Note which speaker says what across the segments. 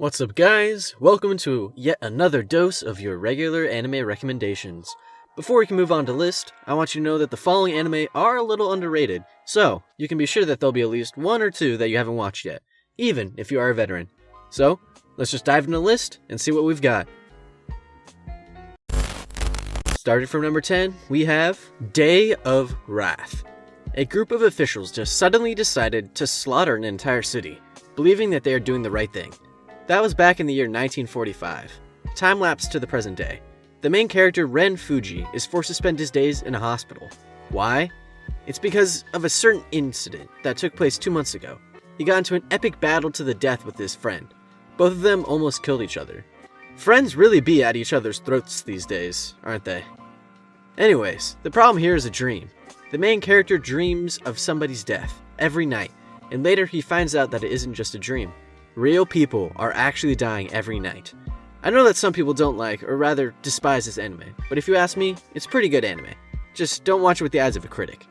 Speaker 1: What's up guys, welcome to yet another dose of your regular anime recommendations. Before we can move on to list, I want you to know that the following anime are a little underrated, so you can be sure that there'll be at least one or two that you haven't watched yet, even if you are a veteran. So, let's just dive into the list and see what we've got. Starting from number 10, we have Day of Wrath. A group of officials just suddenly decided to slaughter an entire city, believing that they are doing the right thing. That was back in the year 1945. Time lapse to the present day. The main character, Ren Fuji, is forced to spend his days in a hospital. Why? It's because of a certain incident that took place 2 months ago. He got into an epic battle to the death with his friend. Both of them almost killed each other. Friends really be at each other's throats these days, aren't they? Anyways, the problem here is a dream. The main character dreams of somebody's death every night, and later he finds out that it isn't just a dream. Real people are actually dying every night. I know that some people don't like, or rather despise this anime, but if you ask me, it's pretty good anime. Just don't watch it with the eyes of a critic.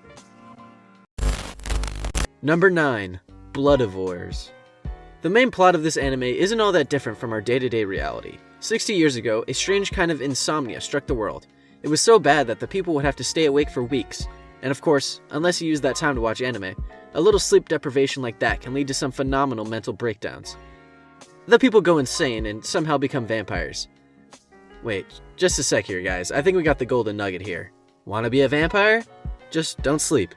Speaker 1: Number 9. Bloodivores. The main plot of this anime isn't all that different from our day-to-day reality. 60 years ago, a strange kind of insomnia struck the world. It was so bad that the people would have to stay awake for weeks. And of course, unless you use that time to watch anime, a little sleep deprivation like that can lead to some phenomenal mental breakdowns. The people go insane and somehow become vampires. Wait, just a sec here guys, I think we got the golden nugget here. Wanna be a vampire? Just don't sleep.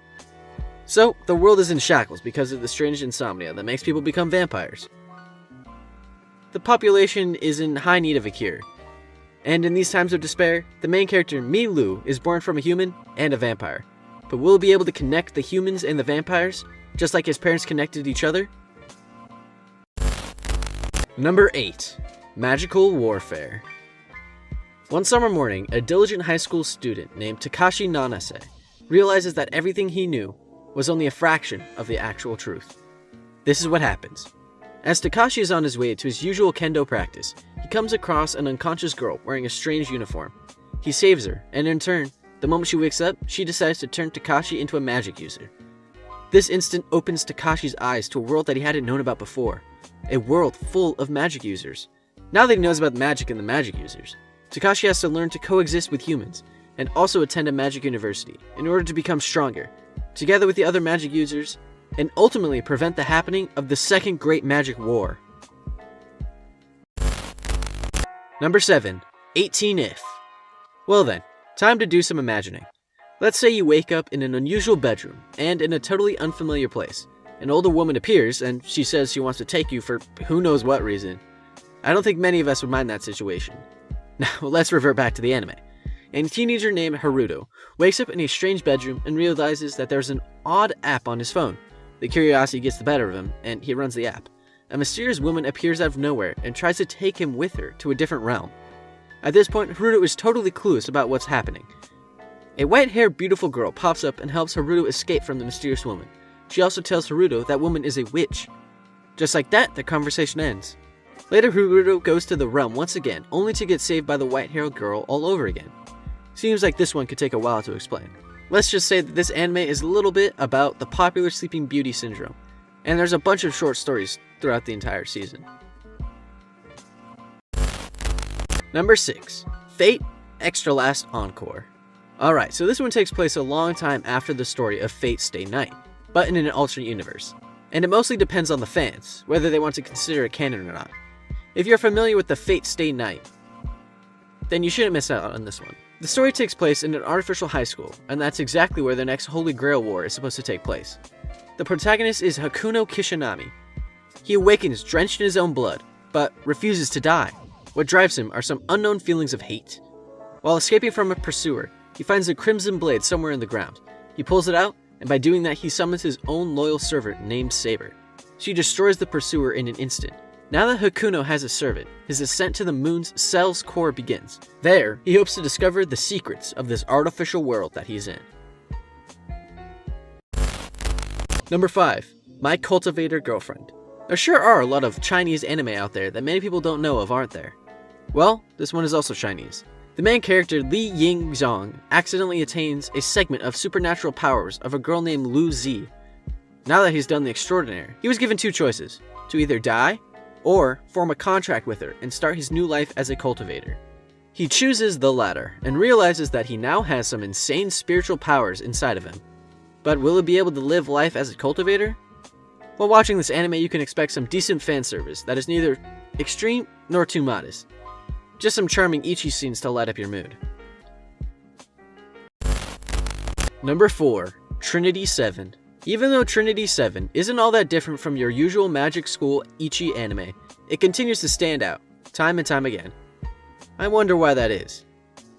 Speaker 1: So, the world is in shackles because of the strange insomnia that makes people become vampires. The population is in high need of a cure. And in these times of despair, the main character, Mi-Lu, is born from a human and a vampire. But will he be able to connect the humans and the vampires, just like his parents connected each other? Number 8. Magical Warfare. One summer morning, a diligent high school student named Takashi Nanase realizes that everything he knew was only a fraction of the actual truth. This is what happens. As Takashi is on his way to his usual kendo practice, he comes across an unconscious girl wearing a strange uniform. He saves her, and in turn, the moment she wakes up, she decides to turn Takashi into a magic user. This instant opens Takashi's eyes to a world that he hadn't known about before. A world full of magic users. Now that he knows about magic and the magic users, Takashi has to learn to coexist with humans, and also attend a magic university in order to become stronger, together with the other magic users, and ultimately prevent the happening of the Second Great Magic War. Number 7. 18if. Well then, time to do some imagining. Let's say you wake up in an unusual bedroom, and in a totally unfamiliar place. An older woman appears, and she says she wants to take you for who knows what reason. I don't think many of us would mind that situation. Now, let's revert back to the anime. A teenager named Haruto wakes up in a strange bedroom and realizes that there's an odd app on his phone. The curiosity gets the better of him, and he runs the app. A mysterious woman appears out of nowhere and tries to take him with her to a different realm. At this point, Haruto is totally clueless about what's happening. A white-haired beautiful girl pops up and helps Haruto escape from the mysterious woman. She also tells Haruto that woman is a witch. Just like that, the conversation ends. Later, Haruto goes to the realm once again, only to get saved by the white-haired girl all over again. Seems like this one could take a while to explain. Let's just say that this anime is a little bit about the popular Sleeping Beauty syndrome, and there's a bunch of short stories throughout the entire season. Number 6. Fate Extra Last Encore. Alright, so this one takes place a long time after the story of Fate Stay Night, but in an alternate universe. And it mostly depends on the fans, whether they want to consider it canon or not. If you're familiar with the Fate Stay Night, then you shouldn't miss out on this one. The story takes place in an artificial high school, and that's exactly where the next Holy Grail War is supposed to take place. The protagonist is Hakuno Kishinami. He awakens drenched in his own blood, but refuses to die. What drives him are some unknown feelings of hate. While escaping from a pursuer, he finds a crimson blade somewhere in the ground. He pulls it out, and by doing that he summons his own loyal servant named Saber. She destroys the pursuer in an instant. Now that Hakuno has a servant, his ascent to the moon's cell's core begins. There, he hopes to discover the secrets of this artificial world that he's in. Number 5. My Cultivator Girlfriend. There sure are a lot of Chinese anime out there that many people don't know of, aren't there? Well, this one is also Chinese. The main character, Li Ying Zhang, accidentally attains a segment of supernatural powers of a girl named Lu Zi. Now that he's done the extraordinary, he was given two choices: to either die or form a contract with her and start his new life as a cultivator. He chooses the latter and realizes that he now has some insane spiritual powers inside of him. But will he be able to live life as a cultivator? While watching this anime, you can expect some decent fan service that is neither extreme nor too modest. Just some charming ichi scenes to light up your mood. Number 4. Trinity 7. Even though Trinity 7 isn't all that different from your usual magic school ichi anime, it continues to stand out, time and time again. I wonder why that is.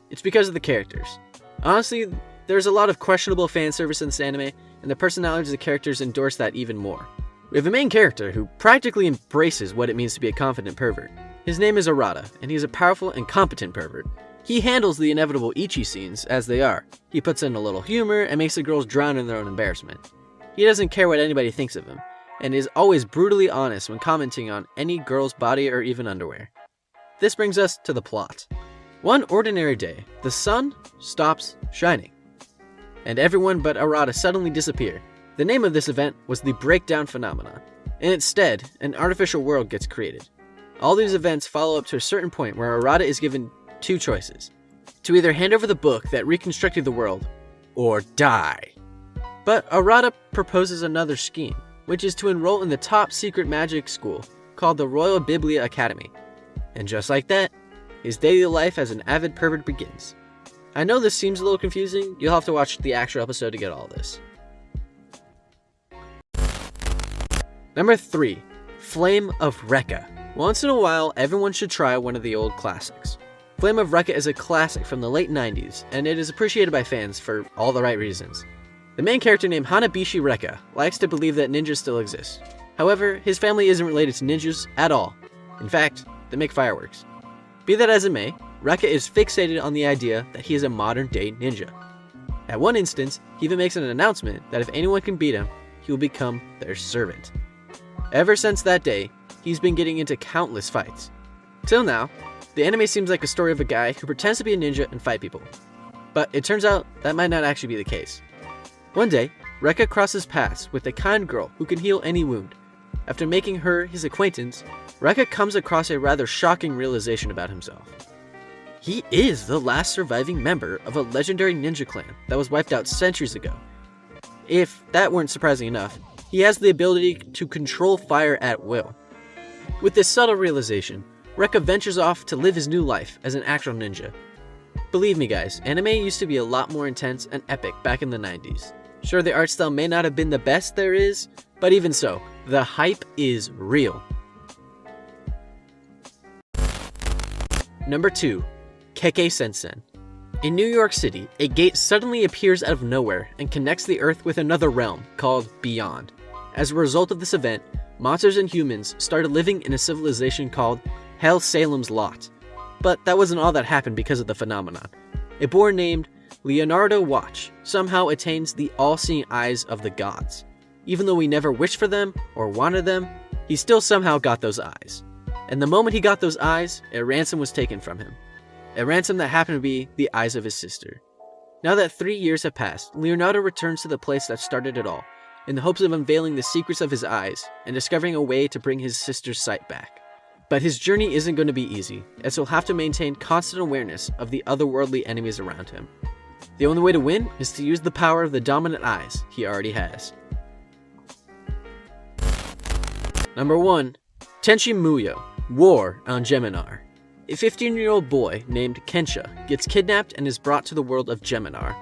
Speaker 1: It's because of the characters. Honestly, there's a lot of questionable fan service in this anime, and the personalities of the characters endorse that even more. We have a main character who practically embraces what it means to be a confident pervert. His name is Arata, and he is a powerful and competent pervert. He handles the inevitable ichi scenes as they are. He puts in a little humor and makes the girls drown in their own embarrassment. He doesn't care what anybody thinks of him, and is always brutally honest when commenting on any girl's body or even underwear. This brings us to the plot. One ordinary day, the sun stops shining, and everyone but Arata suddenly disappear. The name of this event was the Breakdown Phenomenon, and instead, an artificial world gets created. All these events follow up to a certain point where Arata is given two choices: to either hand over the book that reconstructed the world, or die. But Arata proposes another scheme, which is to enroll in the top secret magic school called the Royal Biblia Academy. And just like that, his daily life as an avid pervert begins. I know this seems a little confusing, you'll have to watch the actual episode to get all this. Number 3. Flame of Recca. Once in a while, everyone should try one of the old classics. Flame of Recca is a classic from the late 90s, and it is appreciated by fans for all the right reasons. The main character named Hanabishi Recca likes to believe that ninjas still exist. However, his family isn't related to ninjas at all. In fact, they make fireworks. Be that as it may, Recca is fixated on the idea that he is a modern-day ninja. At one instance, he even makes an announcement that if anyone can beat him, he will become their servant. Ever since that day, he's been getting into countless fights. Till now, the anime seems like a story of a guy who pretends to be a ninja and fight people. But it turns out that might not actually be the case. One day, Recca crosses paths with a kind girl who can heal any wound. After making her his acquaintance, Recca comes across a rather shocking realization about himself. He is the last surviving member of a legendary ninja clan that was wiped out centuries ago. If that weren't surprising enough, he has the ability to control fire at will. With this subtle realization, Recca ventures off to live his new life as an actual ninja. Believe me guys, anime used to be a lot more intense and epic back in the 90s. Sure, the art style may not have been the best there is, but even so, the hype is real. Number 2. Kekkei Sensen. In New York City, a gate suddenly appears out of nowhere and connects the Earth with another realm called Beyond. As a result of this event, monsters and humans started living in a civilization called Hell Salem's Lot. But that wasn't all that happened because of the phenomenon. A boy named Leonardo Watch somehow attains the all-seeing eyes of the gods. Even though he never wished for them or wanted them, he still somehow got those eyes. And the moment he got those eyes, a ransom was taken from him. A ransom that happened to be the eyes of his sister. Now that 3 years have passed, Leonardo returns to the place that started it all, in the hopes of unveiling the secrets of his eyes and discovering a way to bring his sister's sight back. But his journey isn't going to be easy, as he'll have to maintain constant awareness of the otherworldly enemies around him. The only way to win is to use the power of the dominant eyes he already has. Number 1. Tenshi Muyo, War on Geminar. A 15-year-old boy named Kensha gets kidnapped and is brought to the world of Geminar.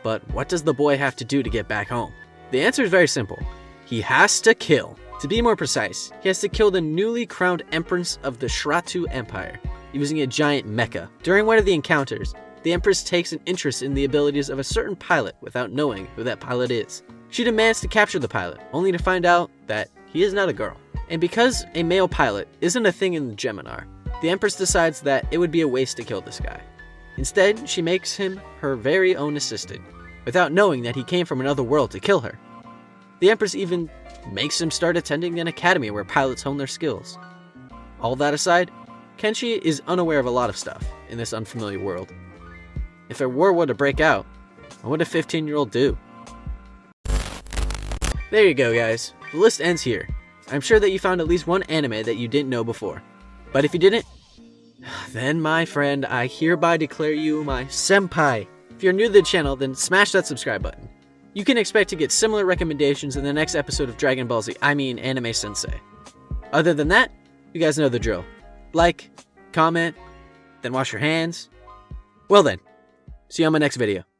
Speaker 1: But what does the boy have to do to get back home? The answer is very simple. He has to kill. To be more precise, he has to kill the newly crowned Empress of the Shratu Empire, using a giant mecha. During one of the encounters, the Empress takes an interest in the abilities of a certain pilot without knowing who that pilot is. She demands to capture the pilot, only to find out that he is not a girl. And because a male pilot isn't a thing in Geminar, the Empress decides that it would be a waste to kill this guy. Instead, she makes him her very own assistant, without knowing that he came from another world to kill her. The Empress even makes him start attending an academy where pilots hone their skills. All that aside, Kenshi is unaware of a lot of stuff in this unfamiliar world. If a war were to break out, what would a 15-year-old do? There you go guys, the list ends here. I'm sure that you found at least one anime that you didn't know before. But if you didn't, then my friend, I hereby declare you my senpai. If you're new to the channel, then smash that subscribe button. You can expect to get similar recommendations in the next episode of Dragon Ball Z, Anime Sensei. Other than that, you guys know the drill. Like, comment, then wash your hands. Well then, see you on my next video.